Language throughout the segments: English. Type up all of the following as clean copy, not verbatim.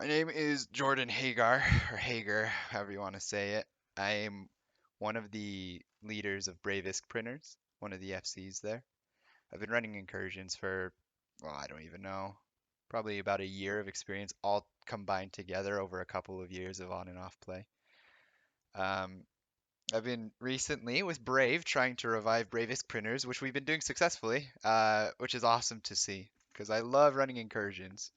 My name is Jordan Hagar, or Hager, however you want to say it. I'm one of the leaders of Bravest Printers, one of the FCs there. I've been running incursions for, well, I don't even know, probably about a year of experience, all combined together over a couple of years of on and off play. Um, I've been recently with Brave trying to revive Bravest Printers, which we've been doing successfully, which is awesome to see because I love running incursions.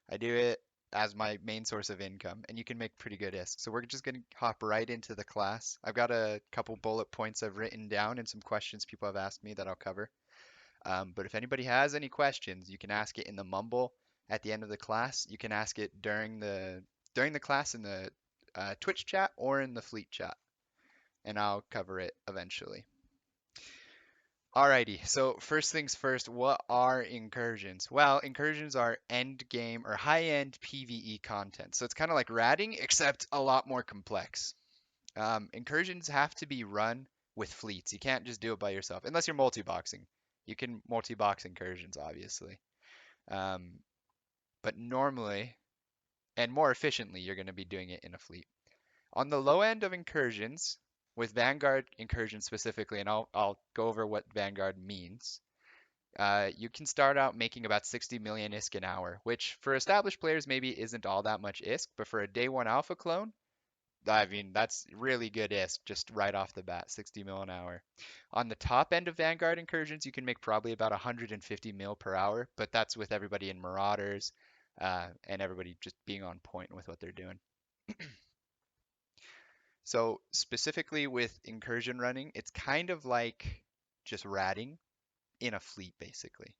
I do it as my main source of income, and you can make pretty good ISK. So we're just going to hop right into the class. I've got a couple bullet points I've written down and some questions people have asked me that I'll cover. But if anybody has any questions, you can ask it in the mumble at the end of the class. You can ask it during the class in the Twitch chat or in the Fleet chat, and I'll cover it eventually. Alrighty, so first things first, what are incursions? Well, incursions are end game or high-end PvE content. So it's kind of like ratting, except a lot more complex. Incursions have to be run with fleets. You can't just do it by yourself, unless you're multi-boxing. You can multi-box incursions, obviously. Um, but normally, and more efficiently, you're going to be doing it in a fleet. On the low end of incursions, with Vanguard incursions specifically, and I'll go over what Vanguard means. You can start out making about 60 million ISK an hour, which for established players maybe isn't all that much ISK, but for a day one alpha clone, I mean, that's really good ISK just right off the bat, 60 mil an hour. On the top end of Vanguard incursions, you can make probably about 150 mil per hour, but that's with everybody in Marauders and everybody just being on point with what they're doing. So specifically with incursion running, it's kind of like just ratting in a fleet, basically.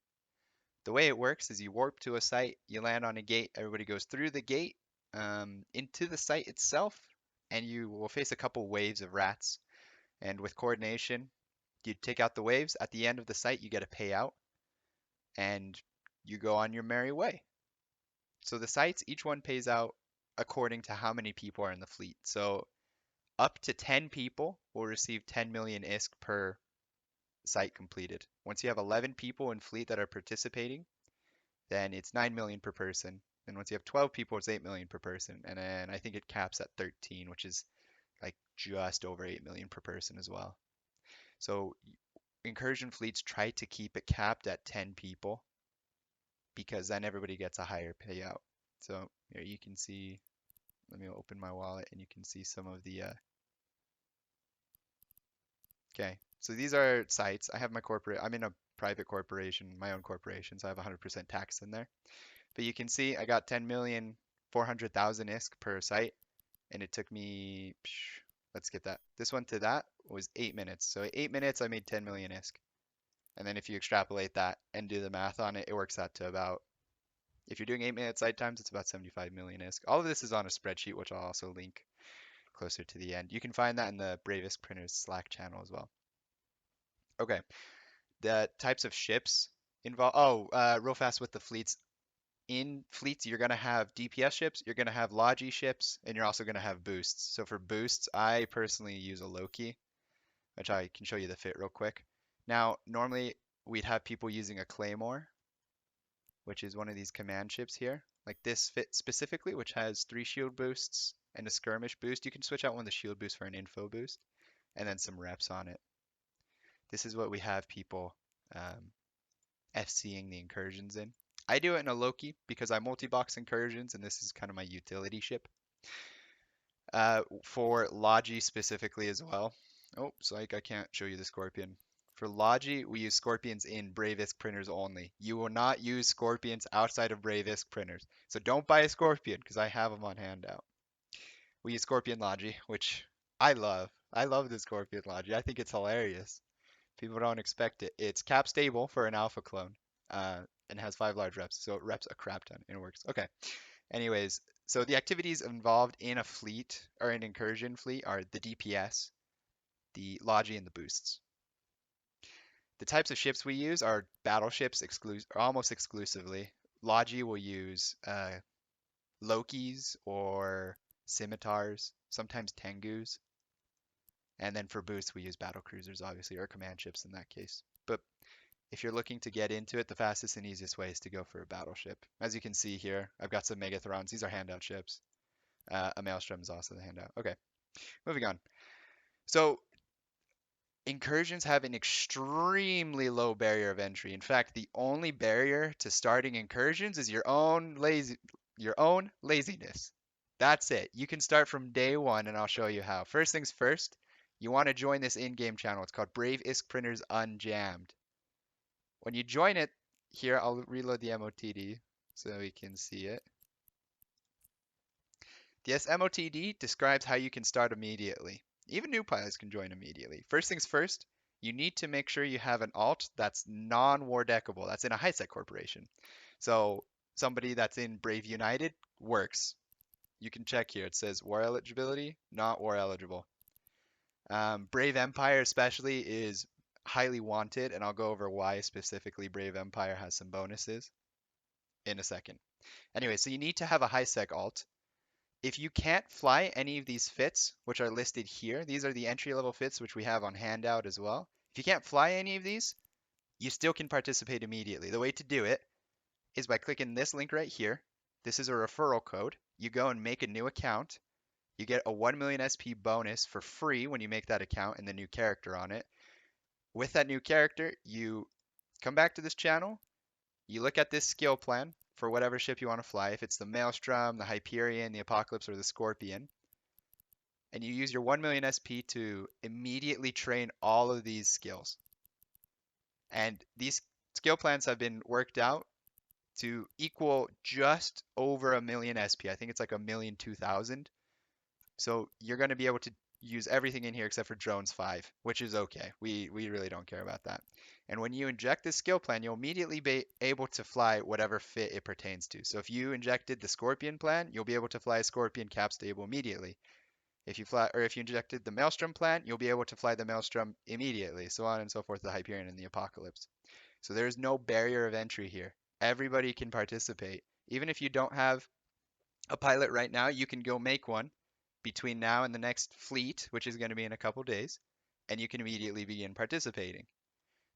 The way it works is you warp to a site, you land on a gate, everybody goes through the gate into the site itself, and you will face a couple waves of rats. And with coordination, you take out the waves. At the end of the site, you get a payout, and you go on your merry way. So the sites, each one pays out according to how many people are in the fleet. So up to 10 people will receive 10 million ISK per site completed. Once you have 11 people in fleet that are participating, then it's 9 million per person. And once you have 12 people, it's 8 million per person. And then I think it caps at 13, which is like just over 8 million per person as well. So incursion fleets try to keep it capped at 10 people because then everybody gets a higher payout. So here you can see, let me open my wallet and you can see some of the, okay. So these are sites. I have my corporate, I'm in a private corporation, my own corporation, so I have 100% tax in there. But you can see I got 10,400,000 ISK per site, and it took me, let's get that. This one to that was 8 minutes. So 8 minutes, I made 10 million ISK. And then if you extrapolate that and do the math on it, it works out to about, if you're doing 8 minute site times, it's about 75 million ISK. All of this is on a spreadsheet, which I'll also link closer to the end. You can find that in the Bravest Printers Slack channel as well. Okay, the types of ships involved. Oh, real fast with the fleets. In fleets, you're going to have DPS ships, you're going to have Logi ships, and you're also going to have boosts. So for boosts, I personally use a Loki, which I can show you the fit real quick. Now, normally we'd have people using a Claymore, which is one of these command ships here, like this fit specifically, which has 3 shield boosts and a skirmish boost. You can switch out one of the shield boosts for an info boost, and then some reps on it. This is what we have people FCing the incursions in. I do it in a Loki because I multi-box incursions, and this is kind of my utility ship. For Logi specifically as well. Oh, psych, I can't show you the Scorpion. For Logi, we use Scorpions in Bravest printers only. You will not use Scorpions outside of Bravest printers. So don't buy a Scorpion because I have them on handout. We use Scorpion Logi, which I love. I love the Scorpion Logi. I think it's hilarious. People don't expect it. It's cap stable for an alpha clone, and has 5 large reps, so it reps a crap ton and it works. Okay. Anyways, so the activities involved in a fleet or an incursion fleet are the DPS, the Logi, and the boosts. The types of ships we use are battleships almost exclusively. Logi will use Lokis or scimitars, sometimes Tengus. And then for boosts, we use battle cruisers, obviously, or command ships in that case. But if you're looking to get into it, the fastest and easiest way is to go for a battleship. As you can see here, I've got some Megathrons. These are handout ships. A Maelstrom is also the handout. Okay, moving on. So Incursions have an extremely low barrier of entry. In fact, the only barrier to starting Incursions is your own laziness. That's it. You can start from day one, and I'll show you how. First things first, you want to join this in-game channel. It's called Brave ISK Printers Unjammed. When you join it, here I'll reload the MOTD so we can see it. This MOTD describes how you can start immediately. Even new pilots can join immediately. First things first, you need to make sure you have an alt that's non-war deckable. That's in a hisec corporation. So somebody that's in Brave United works. You can check here. It says war eligibility, not war eligible. Brave Empire especially is highly wanted, and I'll go over why specifically Brave Empire has some bonuses in a second. Anyway, so you need to have a hisec alt. If you can't fly any of these fits, which are listed here, these are the entry-level fits, which we have on handout as well. If you can't fly any of these, you still can participate immediately. The way to do it is by clicking this link right here. This is a referral code. You go and make a new account. You get a 1 million SP bonus for free when you make that account and the new character on it. With that new character, you come back to this channel. You look at this skill plan for whatever ship you want to fly. If it's the Maelstrom, the Hyperion, the Apocalypse, or the Scorpion. And you use your 1 million SP to immediately train all of these skills. And these skill plans have been worked out to equal just over a million SP. I think it's like 1,002,000. So you're going to be able to use everything in here except for drones 5, which is okay. We really don't care about that. And when you inject this skill plan, you'll immediately be able to fly whatever fit it pertains to. So if you injected the Scorpion plan, you'll be able to fly a Scorpion cap stable immediately. If you injected the Maelstrom plan, you'll be able to fly the Maelstrom immediately, so on and so forth, the Hyperion and the Apocalypse. So there's no barrier of entry here. Everybody can participate. Even if you don't have a pilot right now, you can go make one between now and the next fleet, which is going to be in a couple days, and you can immediately begin participating.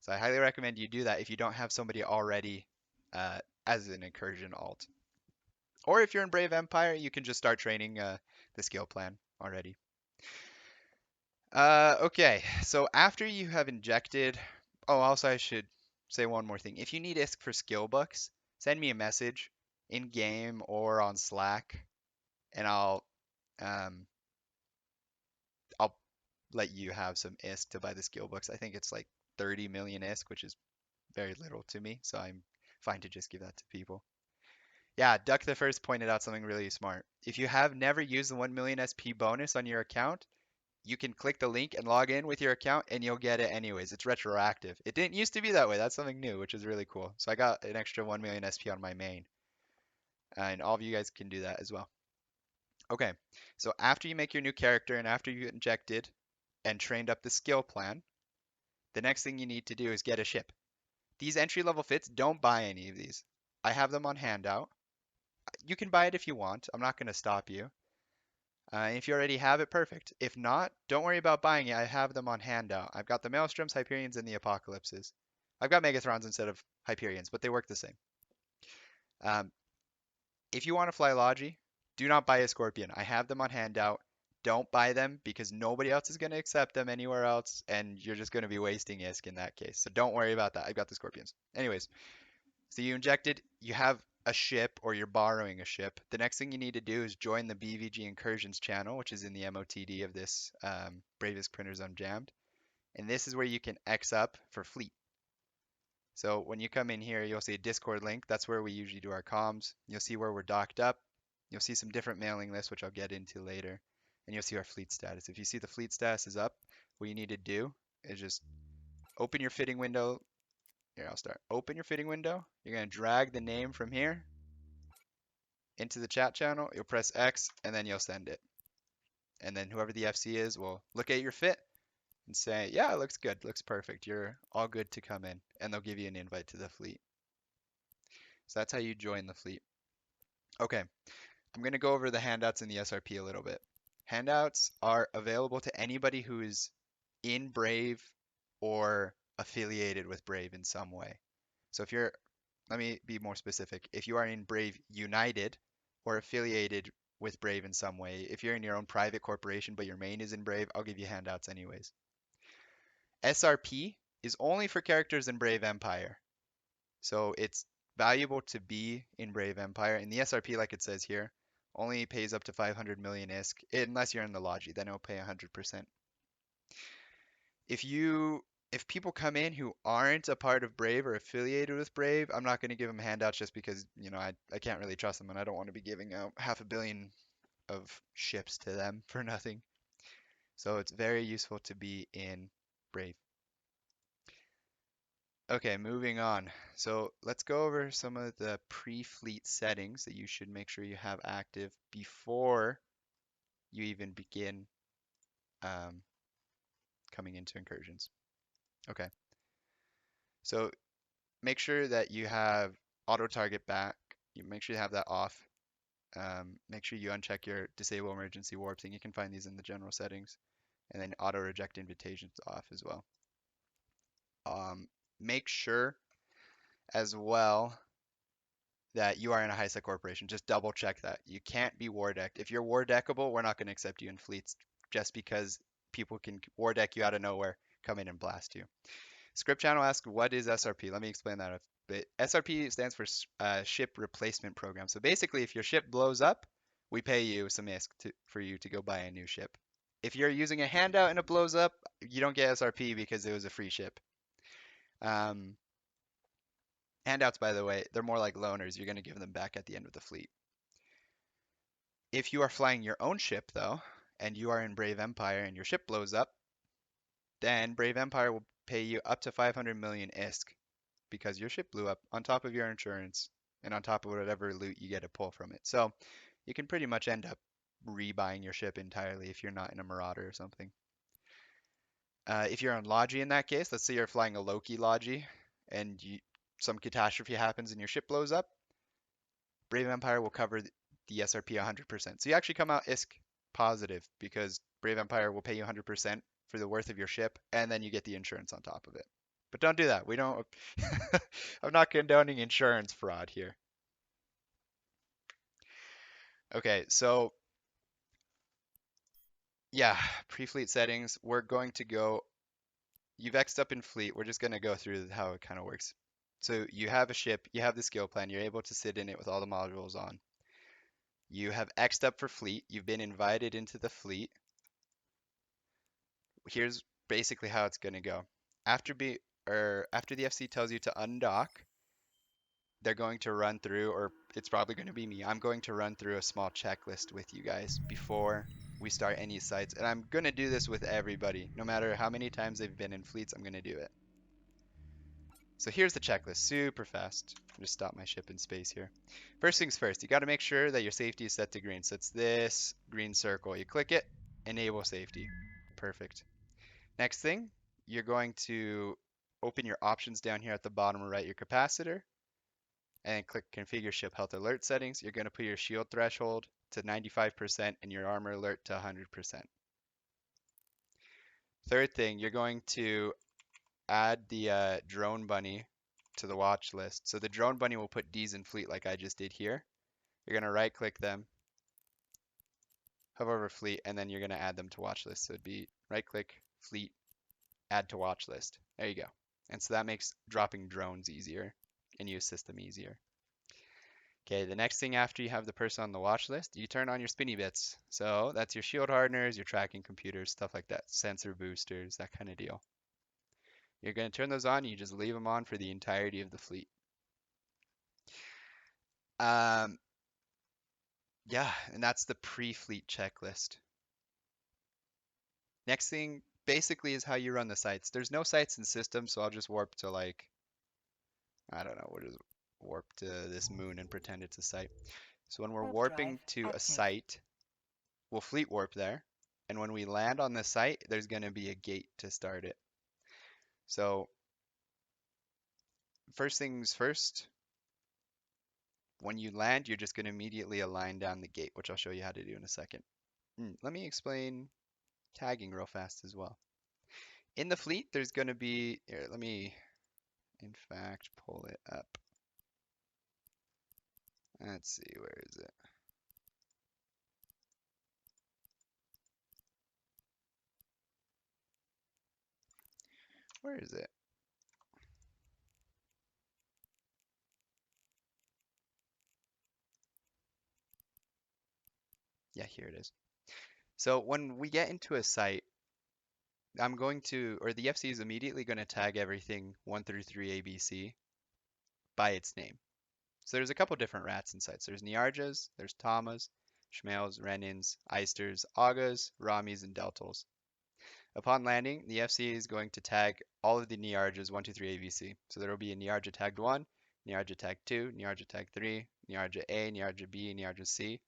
So I highly recommend you do that if you don't have somebody already as an Incursion alt. Or if you're in Brave Empire, you can just start training the skill plan already. Okay, so after you have injected, oh, also I should say one more thing. If you need ISK for skill books, send me a message in game or on Slack, and um, I'll let you have some ISK to buy the skill books. I think it's like 30 million ISK, which is very little to me, so I'm fine to just give that to people. Yeah, Duck the First pointed out something really smart. If you have never used the 1 million SP bonus on your account, you can click the link and log in with your account and you'll get it anyways. It's retroactive. It didn't used to be that way. That's something new, which is really cool. So I got an extra 1 million SP on my main. And all of you guys can do that as well. Okay, so after you make your new character and after you injected and trained up the skill plan, the next thing you need to do is get a ship. These entry level fits, don't buy any of these. I have them on handout. You can buy it if you want. I'm not going to stop you. If you already have it, perfect. If not, don't worry about buying it. I have them on handout. I've got the Maelstroms, Hyperions, and the Apocalypses. I've got Megathrons instead of Hyperions, but they work the same. Um, if you want to fly Logi, do not buy a Scorpion. I have them on handout. Don't buy them because nobody else is going to accept them anywhere else, and you're just going to be wasting ISK in that case. So don't worry about that. I've got the Scorpions. Anyways, so you injected, you have a ship or you're borrowing a ship. The next thing you need to do is join the BVG Incursions channel, which is in the MOTD of this Brave ISK Printers Unjammed. And this is where you can X up for fleet. So when you come in here, you'll see a Discord link. That's where we usually do our comms. You'll see where we're docked up. You'll see some different mailing lists, which I'll get into later. And you'll see our fleet status. If you see the fleet status is up, what you need to do is just open your fitting window. Here, I'll start. Open your fitting window. You're going to drag the name from here into the chat channel. You'll press X and then you'll send it. And then whoever the FC is will look at your fit and say, yeah, it looks good. Looks perfect. You're all good to come in. And they'll give you an invite to the fleet. So that's how you join the fleet. Okay, I'm going to go over the handouts in the SRP a little bit. Handouts are available to anybody who is in Brave or affiliated with Brave in some way. So if you're, let me be more specific. If you are in Brave United or affiliated with Brave in some way, if you're in your own private corporation but your main is in Brave, I'll give you handouts anyways. SRP is only for characters in Brave Empire. So it's valuable to be in Brave Empire. And the SRP, like it says here, only pays up to 500 million ISK, unless you're in the Logi, then it'll pay 100%. If people come in who aren't a part of Brave or affiliated with Brave, I'm not going to give them handouts just because, I can't really trust them and I don't want to be giving out 500 million of ships to them for nothing. So it's very useful to be in Brave. Okay, moving on. So let's go over some of the pre-fleet settings that you should make sure you have active before you even begin um, coming into incursions. Okay, so make sure that you have auto target back. You make sure you have that off. Make sure you uncheck your disable emergency warp thing. You can find these in the general settings, and then auto reject invitations off as well. Make sure as well that you are in a hisec corporation. Just double check that. You can't be war decked. If you're war deckable, we're not going to accept you in fleets just because people can war deck you out of nowhere, come in and blast you. Script channel asks, what is SRP? Let me explain that a bit. SRP stands for Ship Replacement Program. So basically, if your ship blows up, we pay you some ISK for you to go buy a new ship. If you're using a handout and it blows up, you don't get SRP because it was a free ship. Handouts, by the way, they're more like loaners. You're going to give them back at the end of the fleet. If you are flying your own ship, though, and you are in Brave Empire and your ship blows up, then Brave Empire will pay you up to 500 million ISK because your ship blew up on top of your insurance and on top of whatever loot you get to pull from it. So you can pretty much end up rebuying your ship entirely if you're not in a Marauder or something. If you're on Logi in that case, let's say you're flying a Loki Logi and some catastrophe happens and your ship blows up, Brave Empire will cover the SRP 100%. So you actually come out ISK positive because Brave Empire will pay you 100% for the worth of your ship, and then you get the insurance on top of it. But don't do that. We don't. I'm not condoning insurance fraud here. Okay, so yeah, pre-fleet settings. We're going to go. You've X'd up in fleet. We're just going to go through how it kind of works. So you have a ship, you have the skill plan, you're able to sit in it with all the modules on. You have X'd up for fleet. You've been invited into the fleet. Here's basically how it's going to go. After the FC tells you to undock, they're going to run through, or it's probably going to be me. I'm going to run through a small checklist with you guys before we start any sites. And I'm going to do this with everybody. No matter how many times they've been in fleets, I'm going to do it. So here's the checklist, super fast. Just stop my ship in space here. First things first, you got to make sure that your safety is set to green. So it's this green circle. You click it, enable safety. Perfect. Next thing, you're going to open your options down here at the bottom right, your capacitor, and click configure ship health alert settings. You're going to put your shield threshold to 95% and your armor alert to 100%. Third thing, you're going to add the drone bunny to the watch list. So the drone bunny will put D's in fleet like I just did here. You're going to right click them, hover over fleet, and then you're going to add them to watch list. So it'd be right click, fleet, add to watch list. There you go. And so that makes dropping drones easier and use system easier. Okay, the next thing after you have the person on the watch list, you turn on your spinny bits. So that's your shield hardeners, your tracking computers, stuff like that, sensor boosters, that kind of deal. You're going to turn those on, you just leave them on for the entirety of the fleet. Yeah, and that's the pre-fleet checklist. Next thing basically is how you run the sites. There's no sites in system, so I'll just warp to like, I don't know, we'll just warp to this moon and pretend it's a site. So when we're warping to a site, we'll fleet warp there. And when we land on the site, there's going to be a gate to start it. So first things first, when you land, you're just going to immediately align down the gate, which I'll show you how to do in a second. Let me explain tagging real fast as well. In the fleet, there's going to be, here, let me, in fact, pull it up. Let's see, where is it? Where is it? Yeah, here it is. So when we get into a site, I'm going to, or the FC is immediately going to tag everything 1 through 3 ABC by its name. So there's a couple different rats in sites. There's Niarjas, there's Tamas, Schmales, Renins, Eisters, Agas, Ramis, and Deltals. Upon landing, the FC is going to tag all of the Niarjas 1, 2, 3 ABC. So there will be a Niarja tagged 1, Niarja tagged 2, Niarja tagged 3, Niarja A, Niarja B, Niarja C,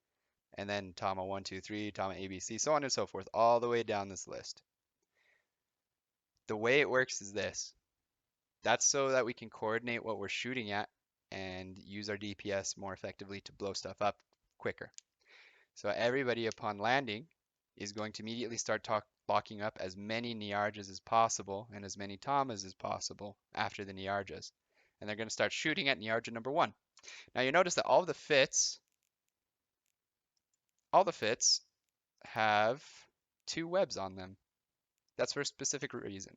and then Tama 1, 2, 3, Tama ABC, so on and so forth, all the way down this list. The way it works is this. That's so that we can coordinate what we're shooting at and use our DPS more effectively to blow stuff up quicker. So everybody upon landing is going to immediately start locking up as many Niarjas as possible and as many Tamas as possible after the Niarjas. And they're going to start shooting at Niarja number 1. Now you notice that all the fits have 2 webs on them. That's for a specific reason.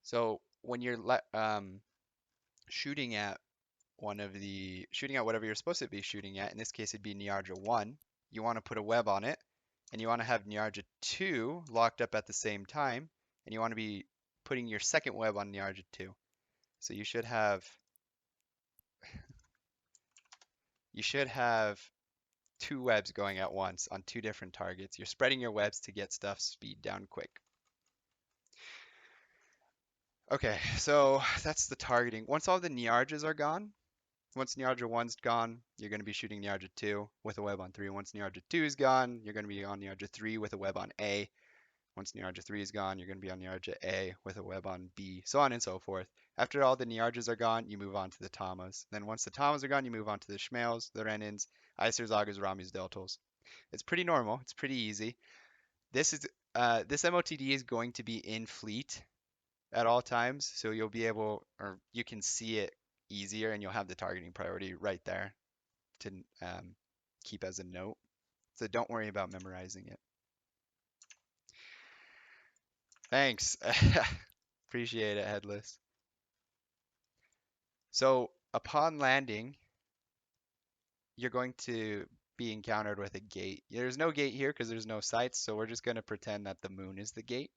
So when you're shooting at shooting at whatever you're supposed to be shooting at, in this case it'd be Niarja 1, you want to put a web on it, and you want to have Niarja 2 locked up at the same time, and you want to be putting your second web on Niarja 2. So you should have 2 webs going at once on 2 different targets. You're spreading your webs to get stuff speed down quick. Okay, so that's the targeting. Once all the Niarjas are gone, once Niarja 1's gone, you're going to be shooting Niarja 2 with a web on 3. Once Niarja 2 is gone, you're going to be on Niarja 3 with a web on A. Once Niarja 3 is gone, you're going to be on Niarja A with a web on B, so on and so forth. After all the Niarjas are gone, you move on to the Tamas. Then once the Tamas are gone, you move on to the Schmales, the Renins, Eisters, Agas, Ramis, Deltals. It's pretty normal. It's pretty easy. This MOTD is going to be in fleet at all times, so you'll be able, or you can see it easier, and you'll have the targeting priority right there to keep as a note. So don't worry about memorizing it. Thanks. Appreciate it, Headless. So upon landing, you're going to be encountered with a gate. There's no gate here because there's no sights, so we're just going to pretend that the moon is the gate.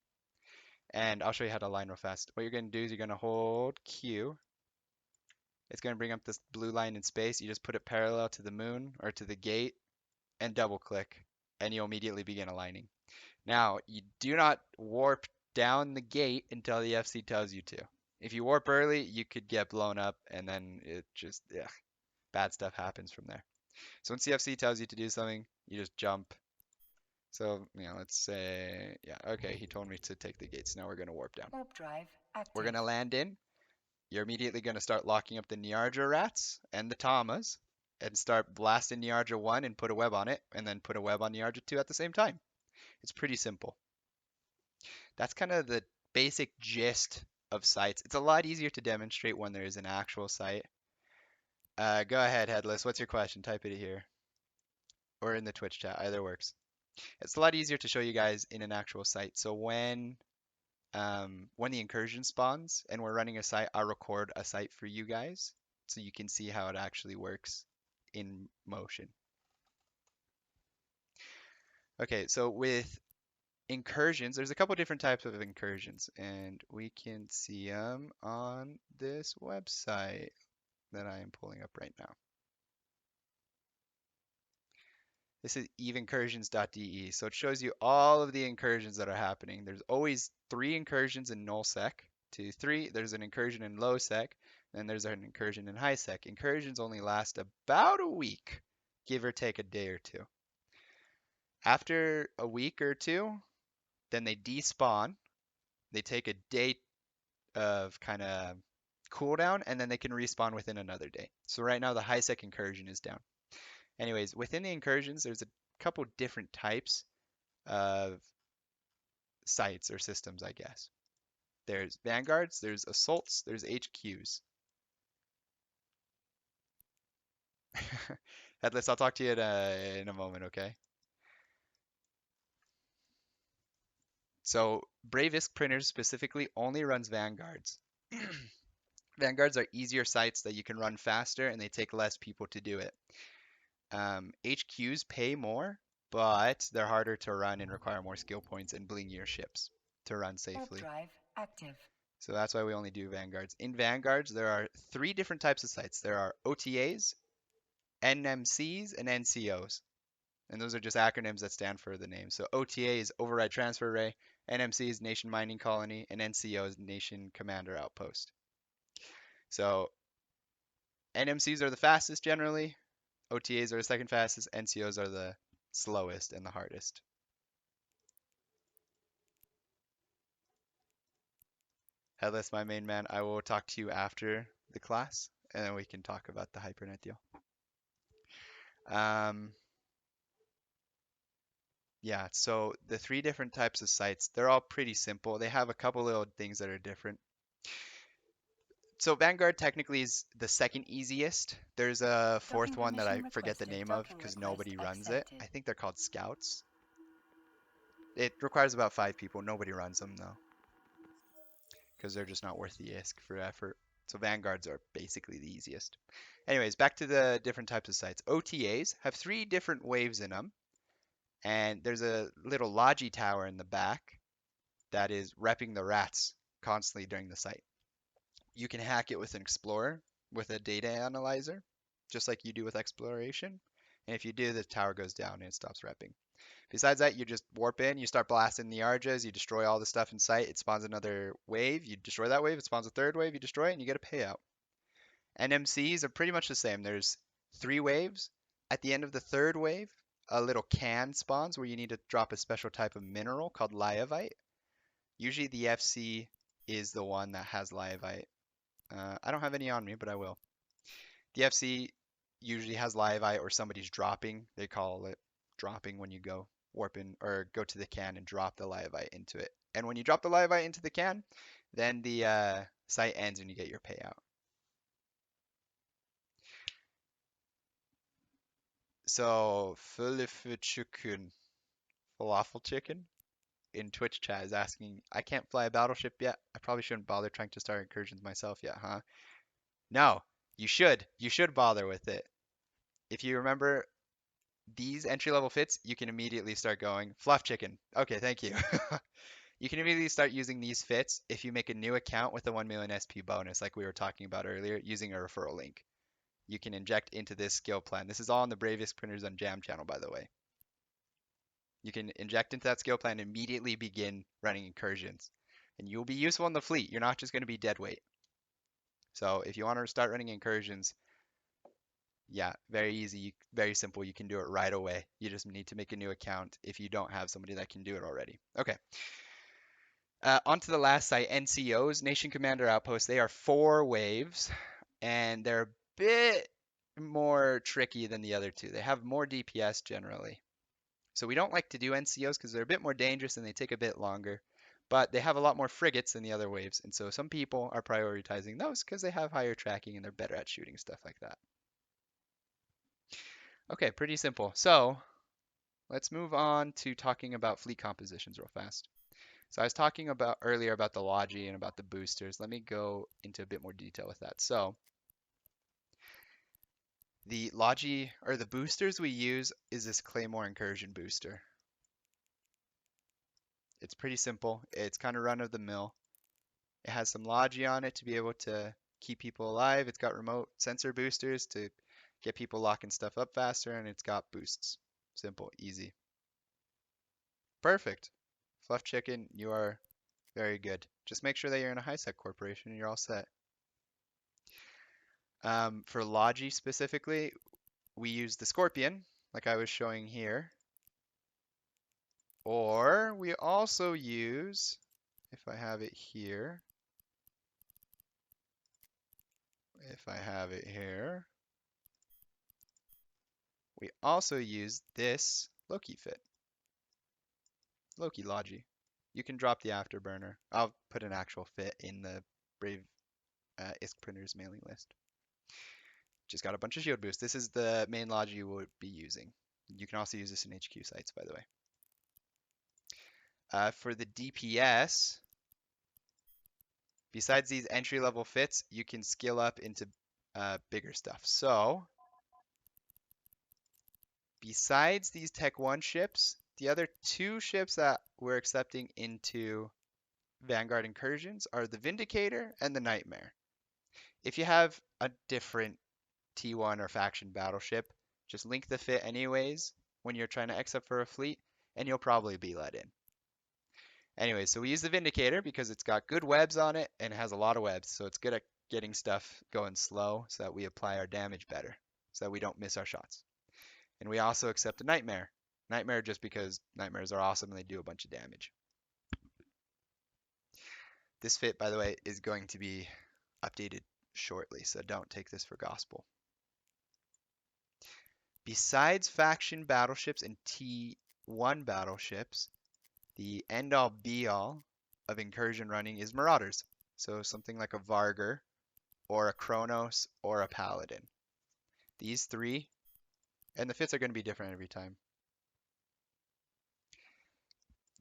And I'll show you how to line real fast. What you're going to do is you're going to hold Q. It's going to bring up this blue line in space. You just put it parallel to the moon or to the gate and double click, and you'll immediately begin aligning. Now, you do not warp down the gate until the FC tells you to. If you warp early, you could get blown up, and then it just, yeah, bad stuff happens from there. So once the FC tells you to do something, you just jump. So, let's say, yeah, okay, he told me to take the gates. Now we're going to warp down. Warp drive active. We're going to land in. You're immediately going to start locking up the Niarja rats and the Tamas and start blasting Niarja 1 and put a web on it, and then put a web on Niarja 2 at the same time. It's pretty simple. That's kind of the basic gist of sites. It's a lot easier to demonstrate when there is an actual site. Go ahead, Headless. What's your question? Type it here or in the Twitch chat. Either works. It's a lot easier to show you guys in an actual site. So when the incursion spawns and we're running a site, I'll record a site for you guys so you can see how it actually works in motion. Okay, so with incursions, there's a couple different types of incursions, and we can see them on this website that I am pulling up right now. This is eveincursions.de, so it shows you all of the incursions that are happening. There's always 3 incursions in nullsec, 2, 3. There's an incursion in lowsec, and there's an incursion in highsec. Incursions only last about a week, give or take a day or two. After a week or two, then they despawn. They take a day of kind of cooldown, and then they can respawn within another day. So right now the highsec incursion is down. Anyways, within the incursions, there's a couple different types of sites or systems, I guess. There's vanguards, there's assaults, there's HQs. Headless, I'll talk to you in a moment, okay? So Braveisk printers specifically only runs vanguards. Vanguards are easier sites that you can run faster and they take less people to do it. HQs pay more, but they're harder to run and require more skill points and blingier ships to run Warp safely. drive active. So that's why we only do vanguards. In vanguards, there are three different types of sites. There are OTAs, NMCs, and NCOs. And those are just acronyms that stand for the name. So OTA is Override Transfer Array, NMC is Nation Mining Colony, and NCO is Nation Commander Outpost. So NMCs are the fastest generally, OTAs are the second fastest, NCOs are the slowest and the hardest. Headless, my main man, I will talk to you after the class, and then we can talk about the Hypernet deal. Um, yeah, so the three different types of sites, they're all pretty simple. They have a couple little things that are different. So Vanguard technically is the second easiest. There's a fourth Docking one that I permission forget the requested. name of Docking because request nobody runs it. accepted. I think they're called Scouts. It requires about 5 people. Nobody runs them though, because they're just not worth the ISK for effort. So Vanguards are basically the easiest. Anyways, back to the different types of sites. OTAs have three different waves in them, and there's a little Logi tower in the back that is repping the rats constantly during the site. You can hack it with an explorer, with a data analyzer, just like you do with exploration. And if you do, the tower goes down and it stops repping. Besides that, you just warp in, you start blasting the Arjas, you destroy all the stuff in sight, it spawns another wave, you destroy that wave, it spawns a third wave, you destroy it, and you get a payout. NMCs are pretty much the same. There's 3 waves. At the end of the third wave, a little can spawns where you need to drop a special type of mineral called lyovite. Usually the FC is the one that has lyovite. I don't have any on me, but I will. The FC usually has lyovite or somebody's dropping. They call it dropping when you go warp in or go to the can and drop the lyovite into it. And when you drop the lyovite into the can, then the site ends and you get your payout. So chicken, falafel chicken in Twitch chat is asking, I can't fly a battleship yet. I probably shouldn't bother trying to start incursions myself yet, huh? No, you should. You should bother with it. If you remember these entry level fits, you can immediately start going fluff chicken. Okay, thank you. You can immediately start using these fits if you make a new account with the 1 million SP bonus, like we were talking about earlier, using a referral link. You can inject into this skill plan. This is all on the Bravest Printers on Jam channel, by the way. You can inject into that skill plan and immediately begin running incursions. And you'll be useful in the fleet. You're not just going to be dead weight. So if you want to start running incursions, yeah, very easy, very simple. You can do it right away. You just need to make a new account if you don't have somebody that can do it already. Okay. On to the last site, NCOs, Nation Commander Outpost. They are 4 waves, and they're a bit more tricky than the other two. They have more DPS generally. So we don't like to do NCOs because they're a bit more dangerous and they take a bit longer. But they have a lot more frigates than the other waves, and so some people are prioritizing those because they have higher tracking and they're better at shooting stuff like that. Okay, pretty simple. So let's move on to talking about fleet compositions real fast. So I was talking about earlier about the Logi and about the boosters. Let me go into a bit more detail with that. So the Logi or the boosters we use is this Claymore Incursion booster. It's pretty simple. It's kind of run of the mill. It has some Logi on it to be able to keep people alive. It's got remote sensor boosters to get people locking stuff up faster, and it's got boosts. Simple, easy. Perfect. Fluff Chicken, you are very good. Just make sure that you're in a hisec corporation and you're all set. For Logi specifically, we use the Scorpion, like I was showing here. Or we also use, if I have it here, we also use this Loki fit, Loki Logi. You can drop the afterburner. I'll put an actual fit in the Brave ISK printers mailing list. Just got a bunch of shield boost. This is the main logic you would be using. You can also use this in HQ sites, by the way. For the DPS, besides these entry-level fits, you can skill up into bigger stuff. So, besides these Tech 1 ships, the other two ships that we're accepting into Vanguard Incursions are the Vindicator and the Nightmare. If you have a different T1 or faction battleship, just link the fit anyways when you're trying to accept for a fleet, and you'll probably be let in. Anyway, so we use the Vindicator because it's got good webs on it and has a lot of webs, so it's good at getting stuff going slow so that we apply our damage better, so that we don't miss our shots. And we also accept a Nightmare. Nightmare just because Nightmares are awesome and they do a bunch of damage. This fit, by the way, is going to be updated shortly, so don't take this for gospel. Besides faction battleships and T1 battleships, the end-all be-all of incursion running is Marauders. So something like a Vargur, or a Kronos, or a Paladin. These three, and the fits are going to be different every time.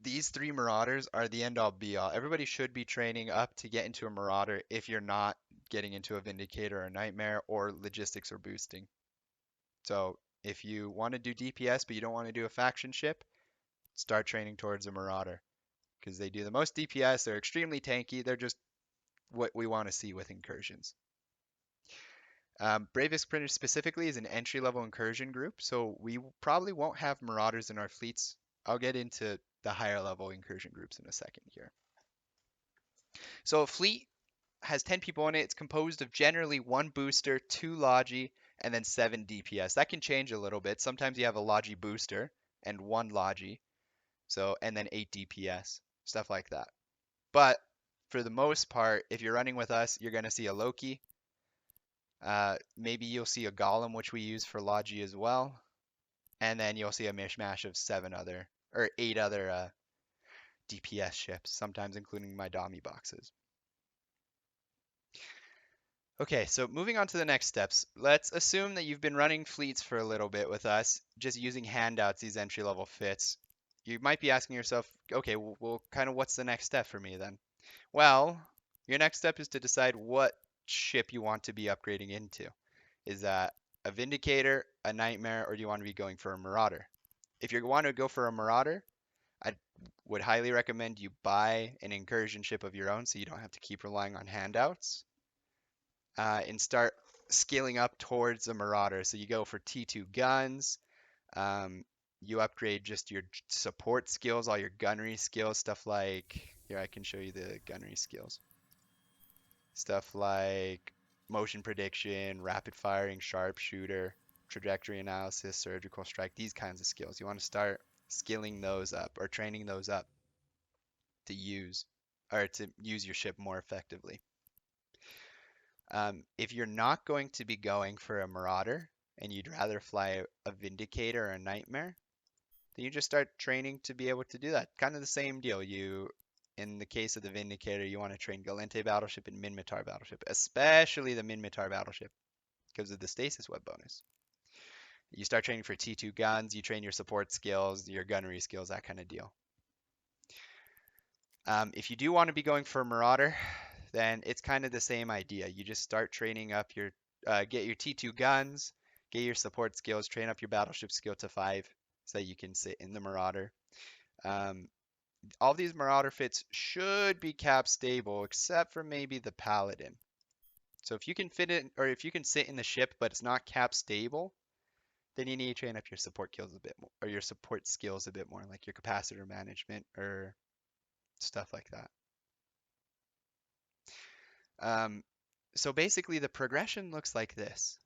These three Marauders are the end-all be-all. Everybody should be training up to get into a Marauder if you're not getting into a Vindicator or a Nightmare or logistics or boosting. So if you want to do DPS but you don't want to do a faction ship, start training towards a Marauder because they do the most DPS. They're extremely tanky. They're just what we want to see with incursions. Brave ISK Printers specifically is an entry-level incursion group, so we probably won't have Marauders in our fleets. I'll get into the higher level incursion groups in a second here. So a fleet has 10 people in it. It's composed of generally one booster, two Logi, and then 7 DPS. That can change a little bit. Sometimes you have a Logi booster and one Logi, and then 8 DPS, stuff like that. But for the most part, if you're running with us, you're going to see a Loki. Maybe you'll see a Golem, which we use for Logi as well. And then you'll see a mishmash of 8 other DPS ships, sometimes including my Dami boxes. Okay, so moving on to the next steps. Let's assume that you've been running fleets for a little bit with us, just using handouts, these entry-level fits. You might be asking yourself, okay, well, kind of what's the next step for me then? Well, your next step is to decide what ship you want to be upgrading into. Is that a Vindicator, a Nightmare, or do you want to be going for a Marauder? If you want to go for a Marauder, I would highly recommend you buy an incursion ship of your own so you don't have to keep relying on handouts. And start scaling up towards a Marauder. So you go for T2 guns. You upgrade just your support skills, all your gunnery skills, stuff like, here I can show you the gunnery skills. Stuff like motion prediction, rapid firing, sharpshooter, trajectory analysis, surgical strike, these kinds of skills. You want to start skilling those up or training those up to use your ship more effectively. If you're not going to be going for a Marauder and you'd rather fly a Vindicator or a Nightmare, then you just start training to be able to do that. Kind of the same deal. In the case of the Vindicator, you want to train Galente Battleship and Minmatar Battleship, especially the Minmatar Battleship because of the stasis web bonus. You start training for T2 guns, you train your support skills, your gunnery skills, that kind of deal. If you do want to be going for a Marauder, then it's kind of the same idea. You just start training up get your T2 guns, get your support skills, train up your battleship skill to 5 so that you can sit in the Marauder. All these Marauder fits should be cap stable except for maybe the Paladin. So if you can fit it, or if you can sit in the ship but it's not cap stable, then you need to train up your support skills a bit more, or your support skills a bit more, like your capacitor management or stuff like that. So basically the progression looks like this.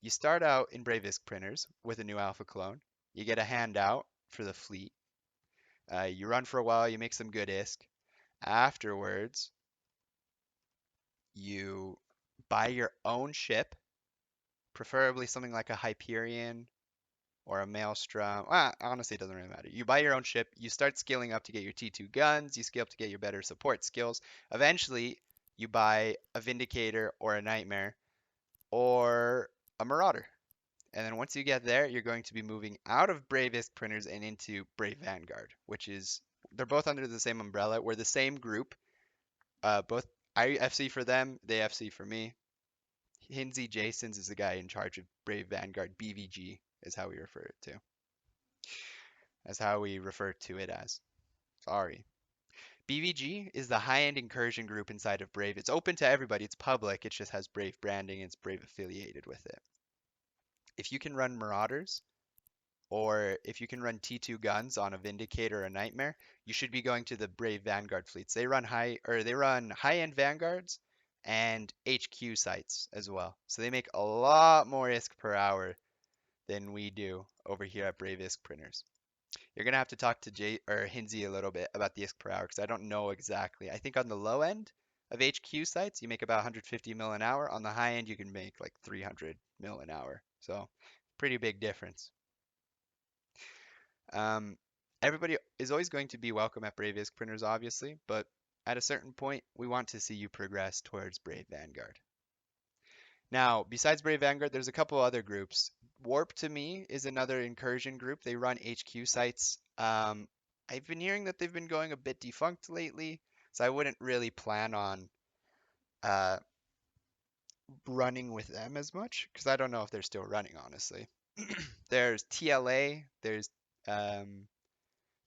You start out in Brave ISK Printers with a new alpha clone. You get a handout for the fleet. You run for a while, you make some good ISK. Afterwards, you buy your own ship, preferably something like a Hyperion or a Maelstrom. Ah, honestly, it doesn't really matter. You buy your own ship, you start scaling up to get your T2 guns, you scale up to get your better support skills. Eventually, you buy a Vindicator or a Nightmare or a Marauder. And then once you get there, you're going to be moving out of Brave Isk printers and into Brave Vanguard, which is they're both under the same umbrella. We're the same group. Both I FC for them, they FC for me. Hinsey Jasons is the guy in charge of Brave Vanguard. BVG is how we refer it to. That's how we refer to it as. Sorry. BVG is the high-end incursion group inside of Brave. It's open to everybody. It's public. It just has Brave branding. It's Brave affiliated with it. If you can run Marauders, or if you can run T2 guns on a Vindicator or a Nightmare, you should be going to the Brave Vanguard fleets. They run high-end Vanguards and HQ sites as well. So they make a lot more ISK per hour than we do over here at Brave ISK printers. You're gonna have to talk to Jay or Hinsey a little bit about the ISK per hour because I don't know exactly. I think on the low end of HQ sites you make about 150 mil an hour. On the high end you can make like 300 mil an hour. So pretty big difference. Um, Everybody is always going to be welcome at Brave ISK printers, obviously, but at a certain point, we want to see you progress towards Brave Vanguard. Now, besides Brave Vanguard, there's a couple other groups. Warp to me is another incursion group. They run HQ sites. I've been hearing that they've been going a bit defunct lately, so I wouldn't really plan on uh, running with them as much because I don't know if they're still running, honestly. There's TLA, there's um,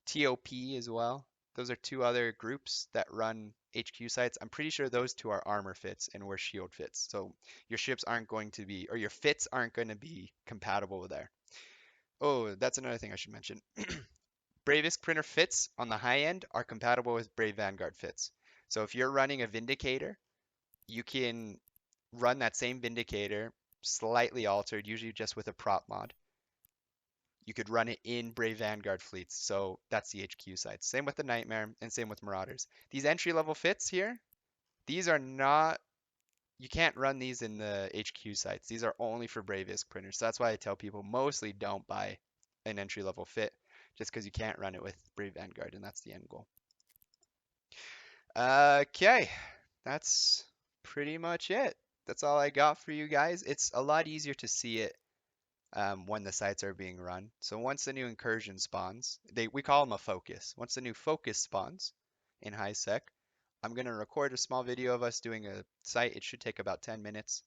TOP as well. Those are two other groups that run HQ sites. I'm pretty sure those two are armor fits and we're shield fits. So your ships aren't going to be, or your fits aren't going to be compatible with there. Oh, that's another thing I should mention. Bravest printer fits on the high end are compatible with Brave Vanguard fits. So if you're running a Vindicator, you can run that same Vindicator slightly altered, usually just with a prop mod. You could run it in Brave Vanguard fleets. So that's the HQ sites. Same with the Nightmare and same with Marauders. These entry level fits here, these are not, you can't run these in the HQ sites. These are only for Brave ISK printers. So that's why I tell people mostly don't buy an entry level fit just because you can't run it with Brave Vanguard and that's the end goal. Okay, that's pretty much it. That's all I got for you guys. It's a lot easier to see it when the sites are being run. So once the new incursion spawns, we call them a focus. Once the new focus spawns in hisec, I'm going to record a small video of us doing a site. It should take about 10 minutes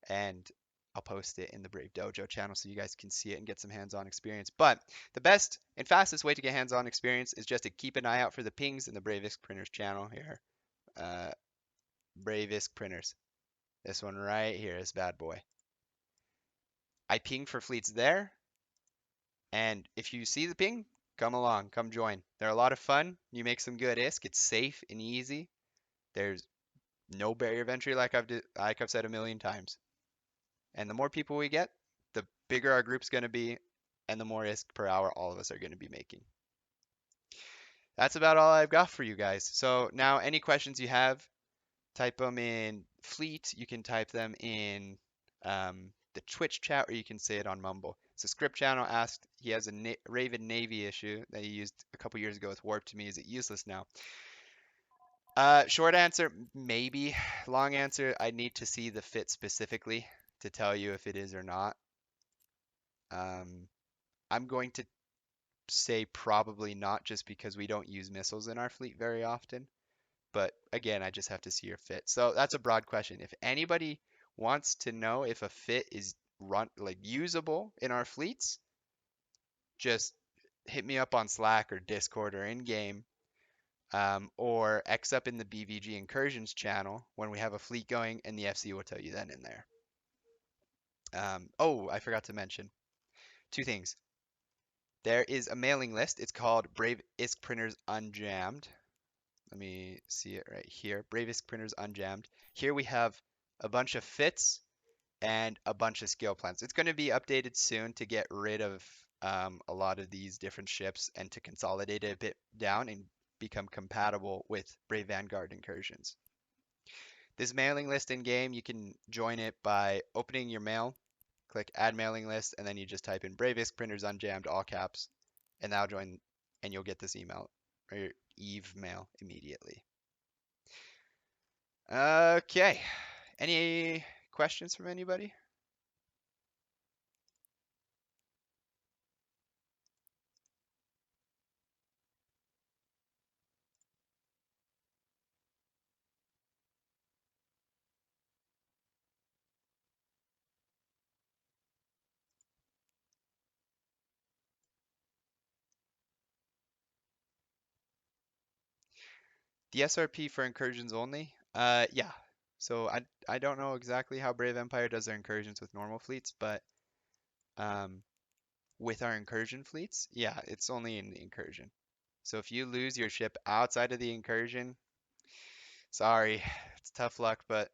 and I'll post it in the Brave Dojo channel so you guys can see it and get some hands-on experience. But the best and fastest way to get hands-on experience is just to keep an eye out for the pings in the Brave ISK Printers channel here. Brave ISK Printers. This one right here, this bad boy. I ping for fleets there, and if you see the ping, come along, come join. They're a lot of fun. You make some good ISK. It's safe and easy. There's no barrier of entry like I've said a million times. And the more people we get, the bigger our group's going to be, and the more ISK per hour all of us are going to be making. That's about all I've got for you guys. So now any questions you have, type them in Fleet. You can type them in the Twitch chat, or you can say it on Mumble. So Script Channel asked, he has a Raven Navy issue that he used a couple years ago with Warp to me. Is it useless now? Short answer, maybe. Long answer, I need to see the fit specifically to tell you if it is or not. I'm going to say probably not, just because we don't use missiles in our fleet very often. But again, I just have to see your fit. So that's a broad question. If anybody wants to know if a fit is usable in our fleets, just hit me up on Slack or Discord or in game, or X up in the BVG Incursions channel when we have a fleet going, and the FC will tell you then in there. Oh, I forgot to mention two things. There is a mailing list. It's called Brave ISK Printers Unjammed. Let me see it right here. Brave ISK Printers Unjammed. Here we have a bunch of fits and a bunch of skill plans. It's going to be updated soon to get rid of a lot of these different ships and to consolidate it a bit down and become compatible with Brave Vanguard Incursions. This mailing list in game, you can join it by opening your mail click add mailing list, and then you just type in Brave ISK printers unjammed, all caps, and now join, and you'll get this email or your Eve mail immediately. Okay. Any questions from anybody? The SRP for incursions only? Yeah. So I don't know exactly how Brave Empire does their incursions with normal fleets, but um, with our incursion fleets, yeah, it's only in the incursion. So if you lose your ship outside of the incursion, sorry, it's tough luck, but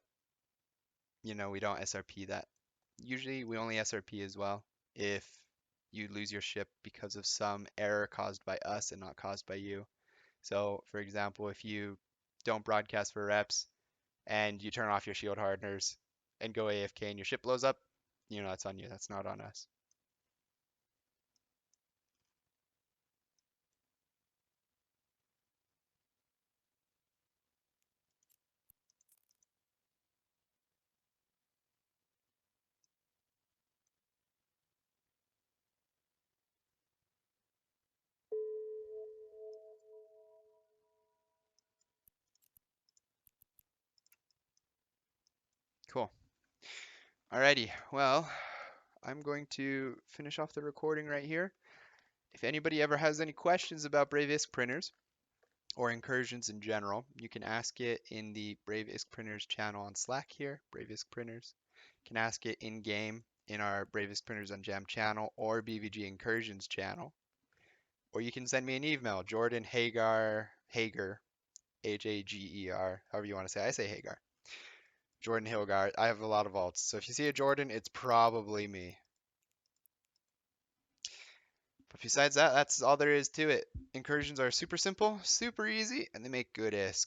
we don't SRP that. Usually we only SRP as well if you lose your ship because of some error caused by us and not caused by you. So, for example, if you don't broadcast for reps and you turn off your shield hardeners and go AFK and your ship blows up, that's on you. That's not on us. Cool. Alrighty. Well, I'm going to finish off the recording right here. If anybody ever has any questions about Brave ISK printers or incursions in general, you can ask it in the Brave ISK printers channel on Slack here, Brave ISK printers. You can ask it in game in our Brave ISK printers on Jam channel or BVG incursions channel. Or you can send me an email, Jordan Hager, Hager, however you want to say. I say Hagar. Jordan Hilgard. I have a lot of alts. So if you see a Jordan, it's probably me. But besides that, that's all there is to it. Incursions are super simple, super easy, and they make good ISK.